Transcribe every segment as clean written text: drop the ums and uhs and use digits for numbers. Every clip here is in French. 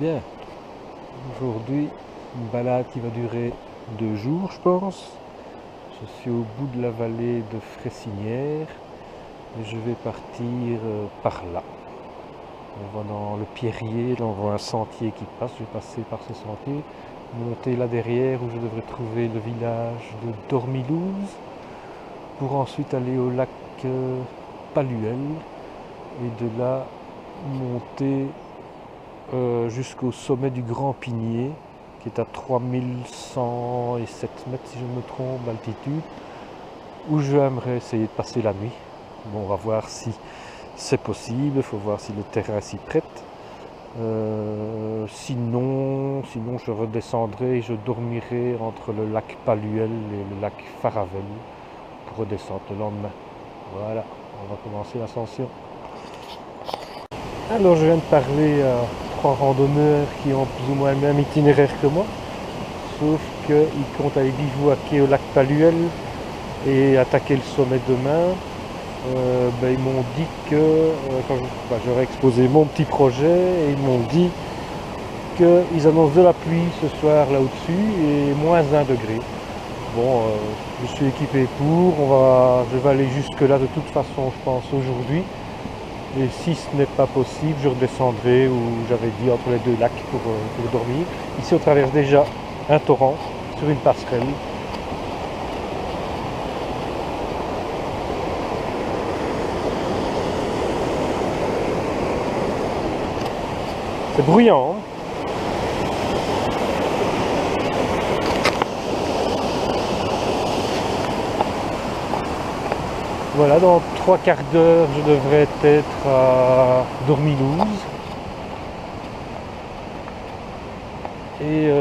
Bien, aujourd'hui une balade qui va durer 2 jours je pense. Je suis au bout de la vallée de Fressinière et je vais partir par là. On va dans le Pierrier, là on voit un sentier qui passe, je vais passer par ce sentier, monter là derrière où je devrais trouver le village de Dormilouze pour ensuite aller au lac Paluel et de là monter jusqu'au sommet du Grand Pinier qui est à 3107 mètres si je ne me trompe d'altitude, où j'aimerais essayer de passer la nuit. Bon, on va voir si c'est possible, il faut voir si le terrain s'y prête. Sinon je redescendrai et je dormirai entre le lac Paluel et le lac Faravel pour redescendre le lendemain. Voilà, on va commencer l'ascension. Alors je viens de parler à 3 randonneurs qui ont plus ou moins le même itinéraire que moi, sauf qu'ils comptent aller bivouaquer au lac Paluel et attaquer le sommet demain. Ils m'ont dit que quand j'aurais exposé mon petit projet, et ils m'ont dit qu'ils annoncent de la pluie ce soir là au-dessus et moins 1 degré. Bon, je suis équipé pour, je vais aller jusque là de toute façon je pense aujourd'hui. Et si ce n'est pas possible, je redescendrai où j'avais dit entre les 2 lacs pour dormir. Ici on traverse déjà un torrent sur une passerelle. C'est bruyant, hein? Voilà, dans 3 quarts d'heure, je devrais être à Dormilouze. Et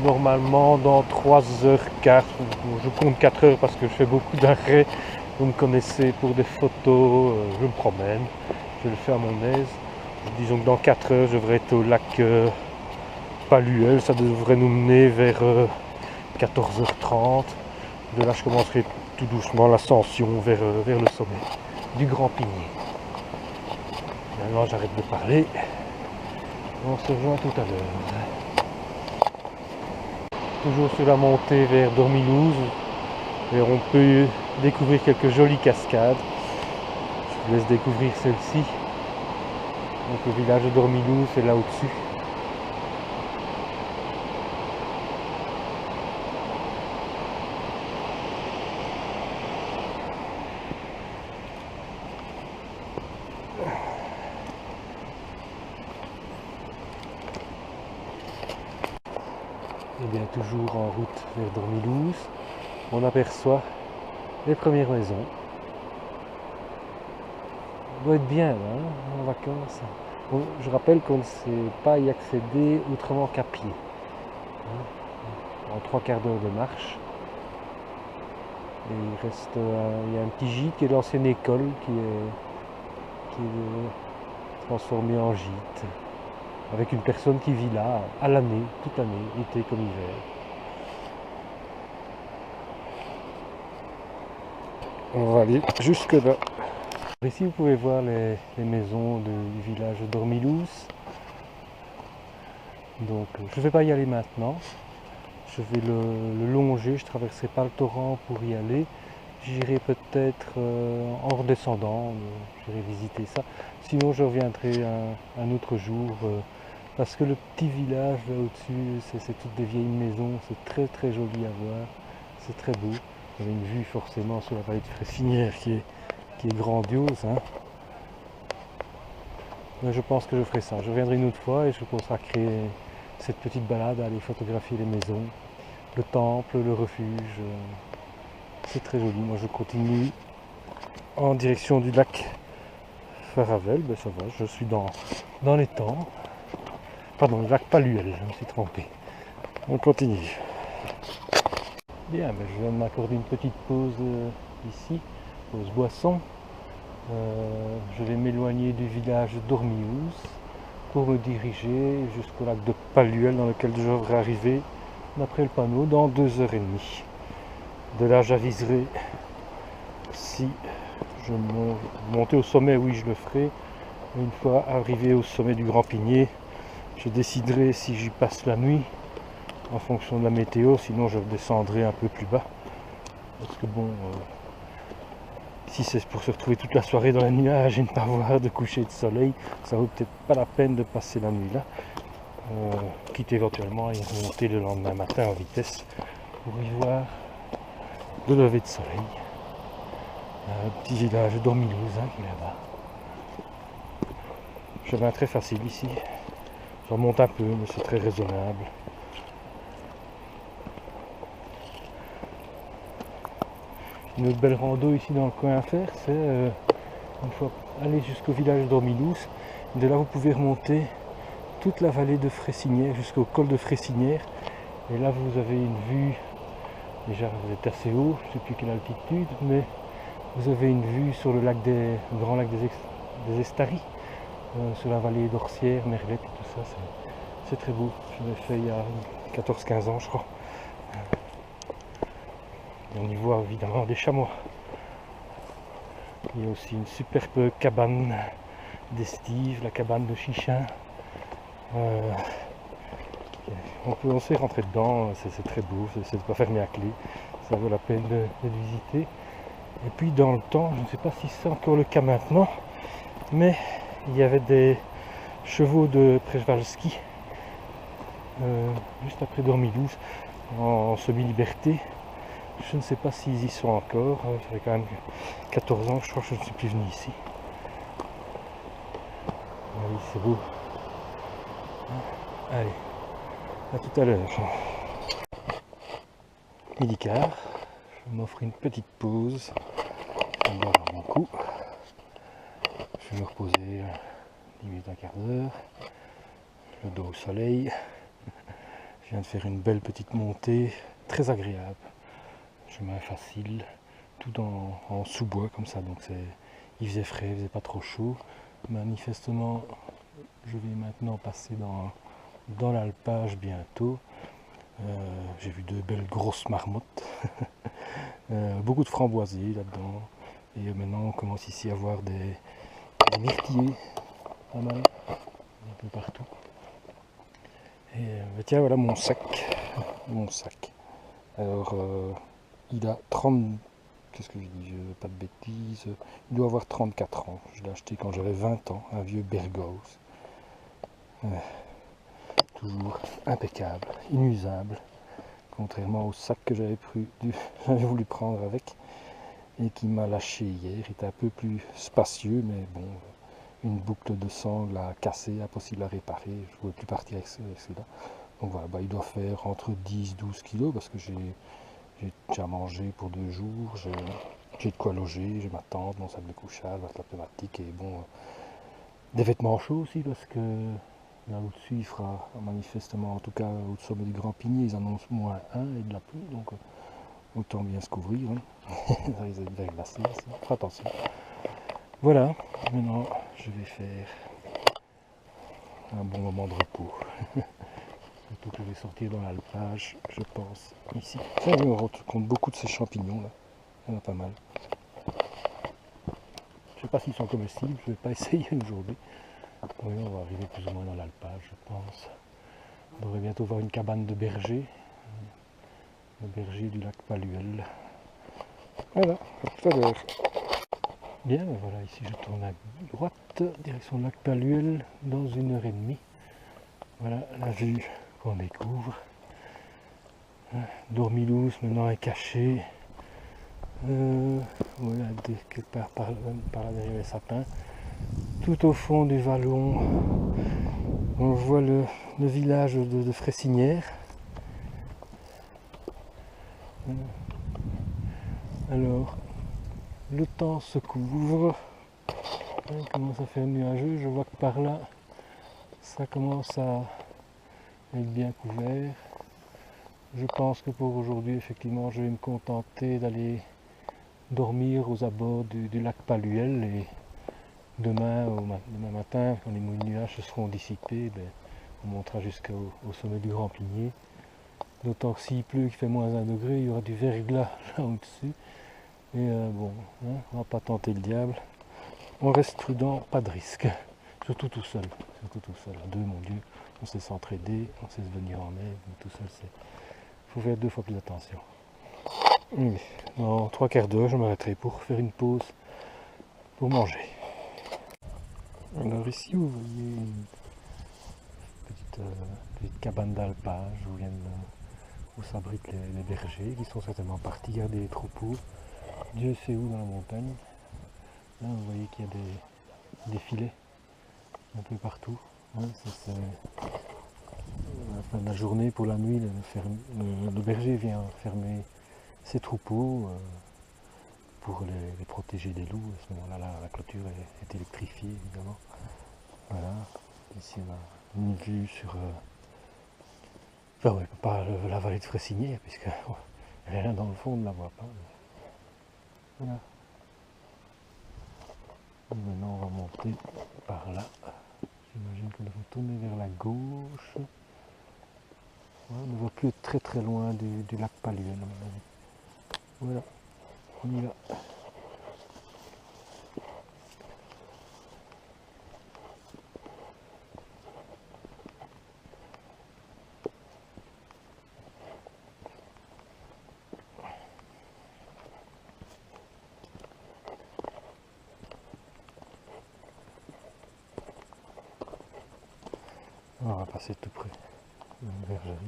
normalement, dans 3h15, je compte 4 heures parce que je fais beaucoup d'arrêts. Vous me connaissez pour des photos, je me promène, je le fais à mon aise. Disons que dans 4 heures, je devrais être au lac Paluel. Ça devrait nous mener vers 14h30. De là, je commencerai tout doucement l'ascension vers le sommet du Grand Pinier. Maintenant, j'arrête de parler. On se rejoint tout à l'heure. Toujours sur la montée vers Dormilouze. Et on peut découvrir quelques jolies cascades. Je vous laisse découvrir celle-ci. Donc le village de Dormilouze est là au-dessus. Et bien toujours en route vers Dormilouze, on aperçoit les premières maisons. On doit être bien là, hein, en vacances. Bon, je rappelle qu'on ne sait pas y accéder autrement qu'à pied. En 3 quarts d'heure de marche. Et il y a un petit gîte qui est l'ancienne école qui est transformée en gîte. Avec une personne qui vit là à l'année, toute l'année, été comme hiver. On va aller jusque là. Ici vous pouvez voir les maisons du village de Dormilouze. Donc je ne vais pas y aller maintenant. Je vais le longer, je ne traverserai pas le torrent pour y aller. J'irai peut-être en redescendant, j'irai visiter ça. Sinon je reviendrai un autre jour. Parce que le petit village là au-dessus, c'est toutes des vieilles maisons, c'est très très joli à voir, c'est très beau. Vous avez une vue forcément sur la vallée de Fressinière qui est grandiose. Hein. Mais je pense que je ferai ça, je reviendrai une autre fois et je consacrerai cette petite balade à aller photographier les maisons, le temple, le refuge. C'est très joli. Moi je continue en direction du lac Faravel, ben ça va, je suis dans les temps. Pardon, le lac Paluel, je me suis trompé. On continue. Bien, je viens de m'accorder une petite pause ici, pause boisson. Je vais m'éloigner du village d'Ormilouze pour me diriger jusqu'au lac de Paluel dans lequel je devrais arriver, d'après le panneau, dans 2h30. De là, j'aviserai si je monter au sommet, oui, je le ferai. Une fois arrivé au sommet du Grand Pinier, Je déciderai si j'y passe la nuit en fonction de la météo, sinon je descendrai un peu plus bas. Parce que bon, si c'est pour se retrouver toute la soirée dans les nuages et ne pas voir de coucher de soleil, ça vaut peut-être pas la peine de passer la nuit là. Quitte éventuellement à y remonter le lendemain matin en vitesse pour y voir le lever de soleil. Un petit village d'Ormilouze qui est là-bas. Chemin très facile ici. Ça remonte un peu, mais c'est très raisonnable. Une autre belle rando ici dans le coin à faire, c'est une fois aller jusqu'au village d'Ormilouze. De là, vous pouvez remonter toute la vallée de Fressinière jusqu'au col de Fressinière. Et là, vous avez une vue. Déjà, vous êtes assez haut, je ne sais plus quelle altitude, mais vous avez une vue sur le grand lac des Estaries, sur la vallée d'Orsières, Merlette et tout ça. C'est très beau. Je l'ai fait il y a 14-15 ans, je crois. Et on y voit évidemment des chamois. Il y a aussi une superbe cabane d'estive, la cabane de Chichin. On sait rentrer dedans, c'est très beau, c'est pas fermé à clé, ça vaut la peine de visiter. Et puis dans le temps, je ne sais pas si c'est encore le cas maintenant, mais il y avait des chevaux de Przewalski juste après Dormilouze en semi-liberté. Je ne sais pas s'ils y sont encore, ça fait quand même 14 ans, je crois que je ne suis plus venu ici. Oui, c'est beau. Allez, à tout à l'heure. Midi quart, je m'offre une petite pause, je vais boire mon coup. Je vais me reposer 10 minutes, un quart d'heure, le dos au soleil. Je viens de faire une belle petite montée, très agréable. Chemin facile, tout en sous-bois comme ça, donc il faisait frais, il faisait pas trop chaud. Manifestement, je vais maintenant passer dans l'alpage bientôt. J'ai vu de belles grosses marmottes, beaucoup de framboisiers là-dedans. Et maintenant, on commence ici à voir des myrtillers, pas mal, un peu partout. Et tiens, voilà mon sac. Alors, il a 30... Qu'est-ce que je dis? Je veux pas de bêtises. Il doit avoir 34 ans. Je l'ai acheté quand j'avais 20 ans, un vieux Berghaus. Toujours impeccable, inusable. Contrairement au sac que j'avais voulu prendre avec et qui m'a lâché hier. Il était un peu plus spacieux, mais bon, une boucle de sangle à casser, impossible à réparer. Je ne pouvais plus partir avec celui-là. Donc voilà, il doit faire entre 10-12 kilos parce que j'ai déjà mangé pour 2 jours. J'ai de quoi loger, j'ai ma tente, mon sac de couchage, ma table pneumatique et bon, des vêtements chauds aussi parce que là au-dessus il fera manifestement, en tout cas au sommet du Grand Pigné, ils annoncent -1 et de la pluie, donc autant bien se couvrir. Ça risque d'être verglacé, fera attention. Voilà, maintenant je vais faire un bon moment de repos. Surtout que je vais sortir dans l'alpage, je pense, ici. Tiens, je me rends compte beaucoup de ces champignons là, il y en a pas mal. Je sais pas s'ils sont comestibles, je vais pas essayer aujourd'hui. Oui, on va arriver plus ou moins dans l'alpage, je pense. On devrait bientôt voir une cabane de berger, le berger du lac Palluel. Voilà, à tout à l'heure. Bien, voilà, ici je tourne à droite, direction le lac Palluel, dans 1h30. Voilà la vue qu'on découvre. Dormilouze maintenant est caché. Voilà, quelque part par là derrière les sapins. Tout au fond du vallon, on voit le village de Fressinière. Alors, le temps se couvre, il commence à faire nuageux, je vois que par là, ça commence à être bien couvert. Je pense que pour aujourd'hui, effectivement, je vais me contenter d'aller dormir aux abords du lac Palluel et demain matin, quand les nuages se seront dissipés, on montera jusqu'au sommet du Grand Pigné. D'autant que s'il pleut, qu'il fait -1 degré, il y aura du verglas là au-dessus. Et bon, hein, on va pas tenter le diable. On reste prudent, pas de risque. Surtout tout seul. À deux, mon Dieu, on sait s'entraider, on sait se venir en aide, mais tout seul c'est... Il faut faire 2 fois plus attention. Oui, dans 3 quarts d'heure je m'arrêterai pour faire une pause pour manger. Alors ici vous voyez une petite cabane d'alpage où s'abritent les bergers qui sont certainement partis garder les troupeaux. Dieu sait où dans la montagne. Là vous voyez qu'il y a des filets un peu partout. Ouais, c'est à la fin de la journée, pour la nuit, le berger vient fermer ses troupeaux pour les protéger des loups. À ce moment-là, la clôture est électrifiée, évidemment. Voilà. Ici, on a une vue sur... enfin, ouais, pas la vallée de Fressinière, puisque rien dans le fond, on ne la voit pas. Voilà. Et maintenant, on va monter par là. J'imagine qu'on devrait tourner vers la gauche. Ouais, on ne voit plus être très très loin du lac Paluel, à mon avis. Voilà, on y va. On va passer tout près d'une bergerie.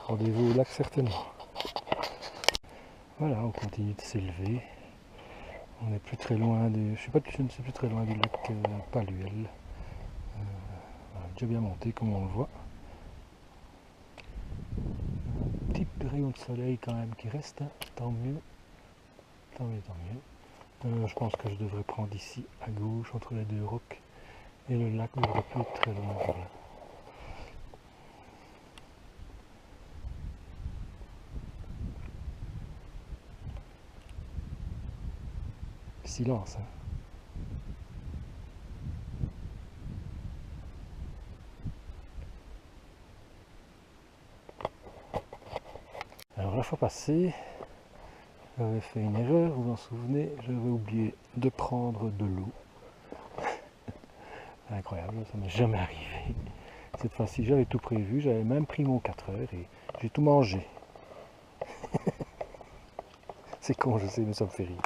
Rendez-vous au lac certainement. Voilà, on continue de s'élever. On n'est plus très loin du... Je ne suis plus très loin du lac Paluel. Voilà, déjà bien monté comme on le voit. Un petit rayon de soleil quand même qui reste, hein. Tant mieux. Tant mieux, tant mieux. Je pense que je devrais prendre ici à gauche entre les 2 rocs. Et le lac ne devrait plus être très loin par là. Silence, hein. Alors la fois passée, j'avais fait une erreur, vous vous en souvenez, j'avais oublié de prendre de l'eau. Incroyable, ça m'est jamais arrivé. Cette fois-ci, j'avais tout prévu, j'avais même pris mon 4 heures et j'ai tout mangé. C'est con, je sais, mais ça me fait rire.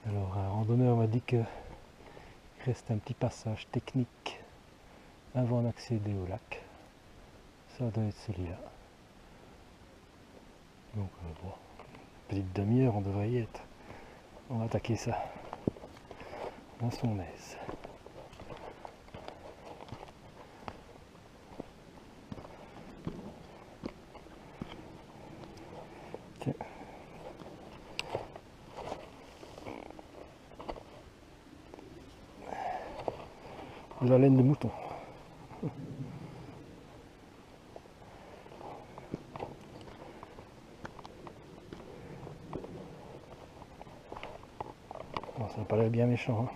Alors, un randonneur m'a dit qu'il reste un petit passage technique avant d'accéder au lac. Ça doit être celui-là. Donc, bon, petite demi-heure, on devrait y être. On va attaquer ça à son aise. Tiens. De la laine de mouton. Bon, ça n'a pas l'air bien méchant. Hein.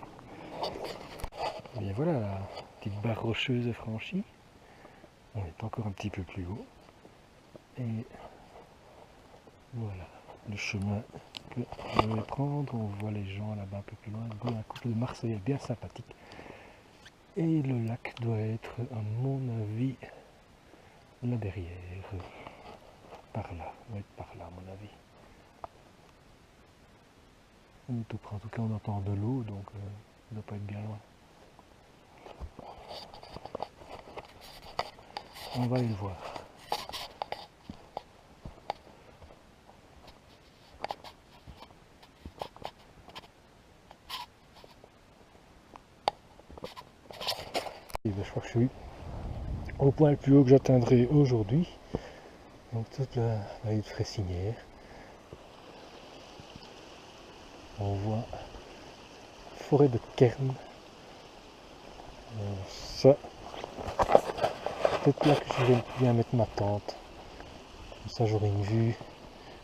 Et bien voilà, la petite barre rocheuse est franchie. On est encore un petit peu plus haut. Et voilà le chemin que je vais prendre. On voit les gens là-bas un peu plus loin. Il y a un couple de Marseillais bien sympathique. Et le lac doit être, à mon avis, là derrière. Par là. Il doit être par là, à mon avis. On est tout près. En tout cas, on entend de l'eau, donc ça ne doit pas être bien loin. On va aller le voir. Et ben, je crois que je suis au point le plus haut que j'atteindrai aujourd'hui. Donc toute la vallée de Fressinière. On voit forêt de Kern. Ça, peut-être là que je vais bien mettre ma tente. Comme ça j'aurai une vue,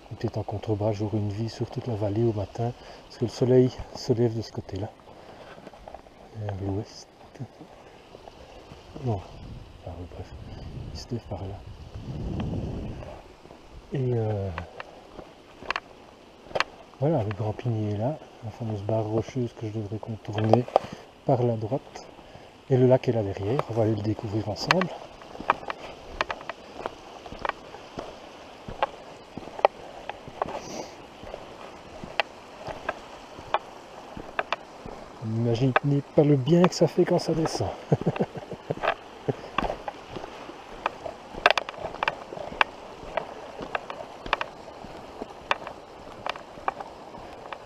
peut-être en contrebas, j'aurai une vue sur toute la vallée au matin, parce que le soleil se lève de ce côté-là, vers l'ouest. Non, enfin, bref, il se lève par là. Et voilà, le Grand Pigné est là, la fameuse barre rocheuse que je devrais contourner par la droite. Et le lac est là derrière, on va aller le découvrir ensemble. N'imaginez pas le bien que ça fait quand ça descend.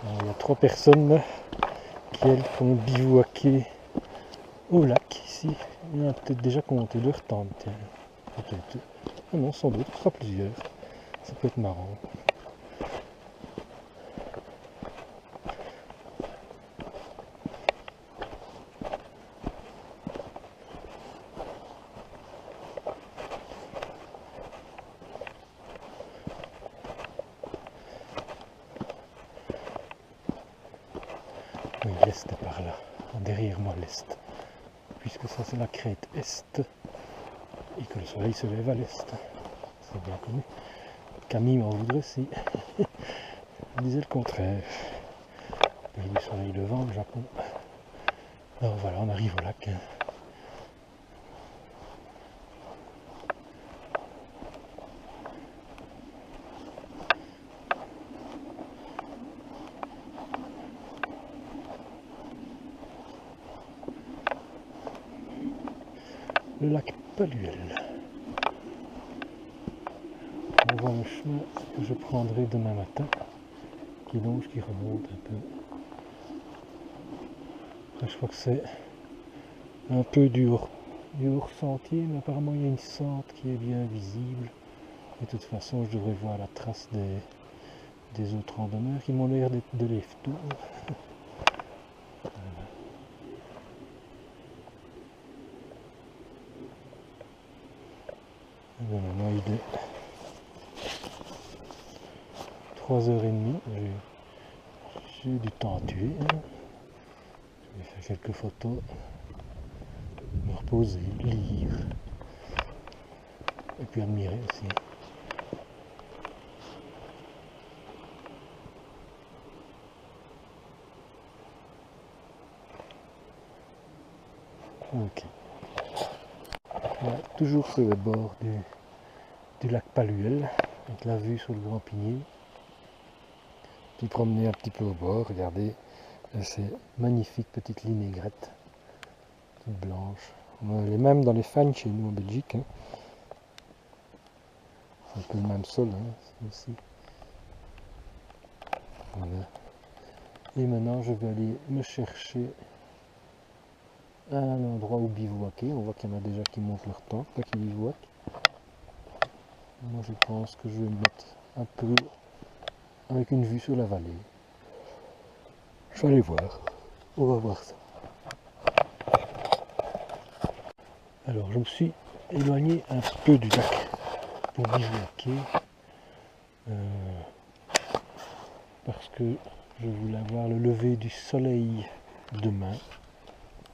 Alors, il y a 3 personnes qui elles font bivouaquer au lac ici. Il y en a peut-être déjà compté leur tente. Peut-être. Ah non, sans doute, ce sera plusieurs. Ça peut être marrant. Oui, l'est est par là, derrière moi l'est, puisque ça c'est la crête est, et que le soleil se lève à l'est, c'est bien connu. Camille m'en voudrait si je disais le contraire. Pays du soleil levant, le Japon. Alors voilà, on arrive au lac. Le lac Paluel. On voit le chemin que je prendrai demain matin, qui longe, qui remonte un peu. Là, je crois que c'est un peu du hors sentier, mais apparemment il y a une sente qui est bien visible. Et de toute façon, je devrais voir la trace des autres randonneurs qui m'ont l'air d'être de lève-tour. Maintenant il est 3h30, j'ai du temps à tuer. Je vais faire quelques photos, me reposer, lire, et puis admirer aussi. Ok. Là, toujours sur le bord du lac Paluel, avec la vue sur le Grand Pigné. Puis promener un petit peu au bord, regardez, ces magnifiques petites lignes aigrettes, toutes blanches. On a les mêmes dans les fagnes chez nous en Belgique. Hein. C'est un peu le même sol, hein, ici. Voilà. Et maintenant, je vais aller me chercher un endroit où bivouaquer. On voit qu'il y en a déjà qui montent leur tente, là, qui bivouaquent. Moi, je pense que je vais me mettre un peu avec une vue sur la vallée. Je vais aller voir. On va voir ça. Alors, je me suis éloigné un peu du lac pour bivouaquer. Parce que je voulais avoir le lever du soleil demain.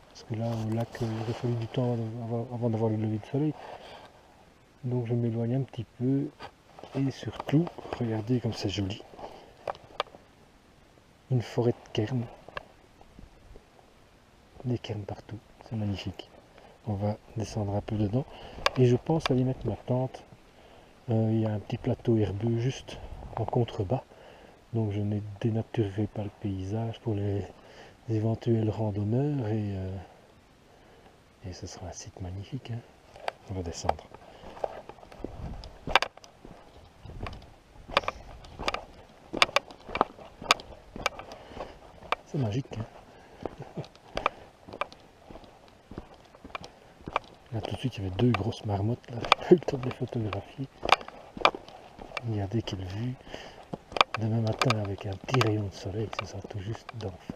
Parce que là, au lac, il aurait fallu du temps avant d'avoir le lever du soleil. Donc je m'éloigne un petit peu. Et surtout, regardez comme c'est joli. Une forêt de kernes. Des kernes partout. C'est magnifique. On va descendre un peu dedans. Et je pense aller mettre ma tente. Il y a un petit plateau herbeux juste en contrebas. Donc je ne dénaturerai pas le paysage pour les éventuels randonneurs. Et ce sera un site magnifique. Hein. On va descendre. C'est magique. Hein. Là tout de suite il y avait 2 grosses marmottes. Là, j'ai pas eu le temps de les photographier. Regardez quelle vue. Demain matin avec un petit rayon de soleil, ce sera tout juste d'enfer.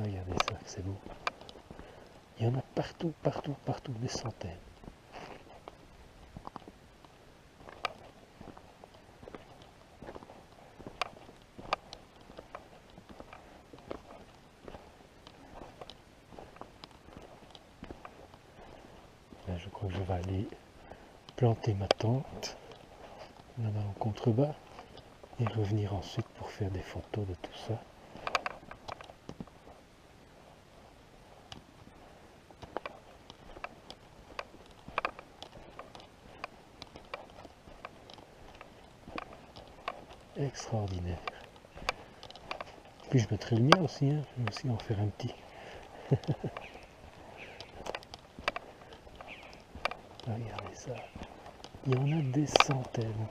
Regardez ça, c'est beau. Il y en a partout, partout, partout, des centaines. Là, je crois que je vais aller planter ma tente là-bas en contrebas et revenir ensuite pour faire des photos de tout ça. Extraordinaire. Puis je mettrai le mien aussi, hein. Je vais aussi en faire un petit. Regardez ça. Il y en a des centaines.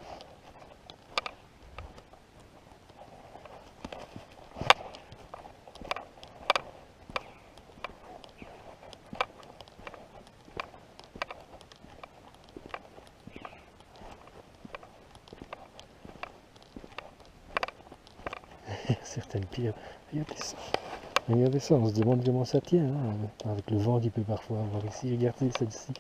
Certaines pierres. Regardez ça. Regardez ça, on se demande comment ça tient, hein, avec le vent qu'il peut parfois avoir ici. Regardez celle-ci.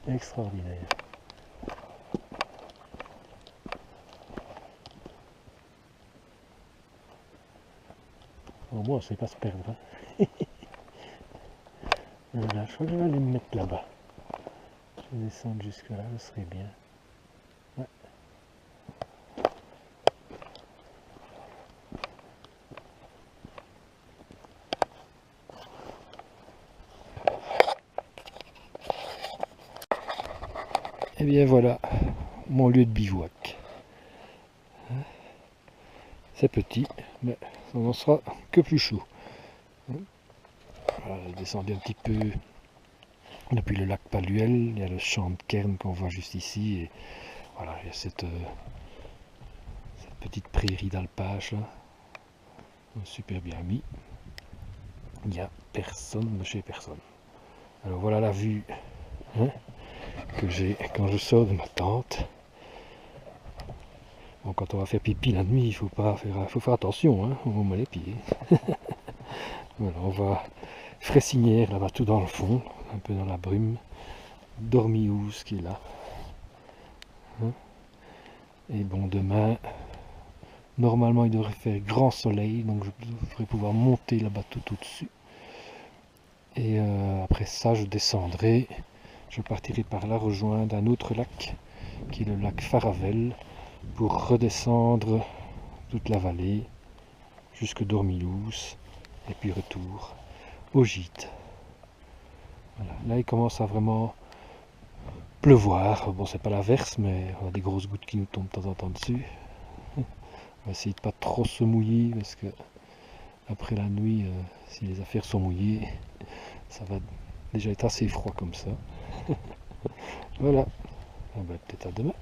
Extraordinaire. Au moins, on ne sait pas se perdre. Hein. Voilà, je crois que je vais aller me mettre là-bas. Je vais descendre jusque là, ce serait bien. Ouais. Et bien voilà, mon lieu de bivouac. C'est petit, mais ça n'en sera que plus chaud. Voilà, je descends un petit peu depuis le lac Paluel, il y a le champ de Kern qu'on voit juste ici, et voilà, il y a cette petite prairie d'alpage là, super bien mis. Il n'y a personne de chez personne. Alors voilà la vue, hein, que j'ai quand je sors de ma tente. Bon, quand on va faire pipi la nuit, il faut faire attention, hein, on vous met les pieds. Voilà, on va Fressinière là-bas tout dans le fond, un peu dans la brume. Dormilhouse qui est là. Hein. Et bon, demain, normalement il devrait faire grand soleil, donc je devrais pouvoir monter là-bas tout au-dessus. Et après ça, je descendrai, je partirai par là rejoindre un autre lac, qui est le lac Faravel, pour redescendre toute la vallée jusque Dormilhouse, et puis retour au gîte. Voilà. Là, il commence à vraiment pleuvoir. Bon, c'est pas l'averse, mais on a des grosses gouttes qui nous tombent de temps en temps dessus. On va essayer de pas trop se mouiller, parce que après la nuit, si les affaires sont mouillées, ça va déjà être assez froid comme ça. Voilà. Ah ben, peut-être à demain.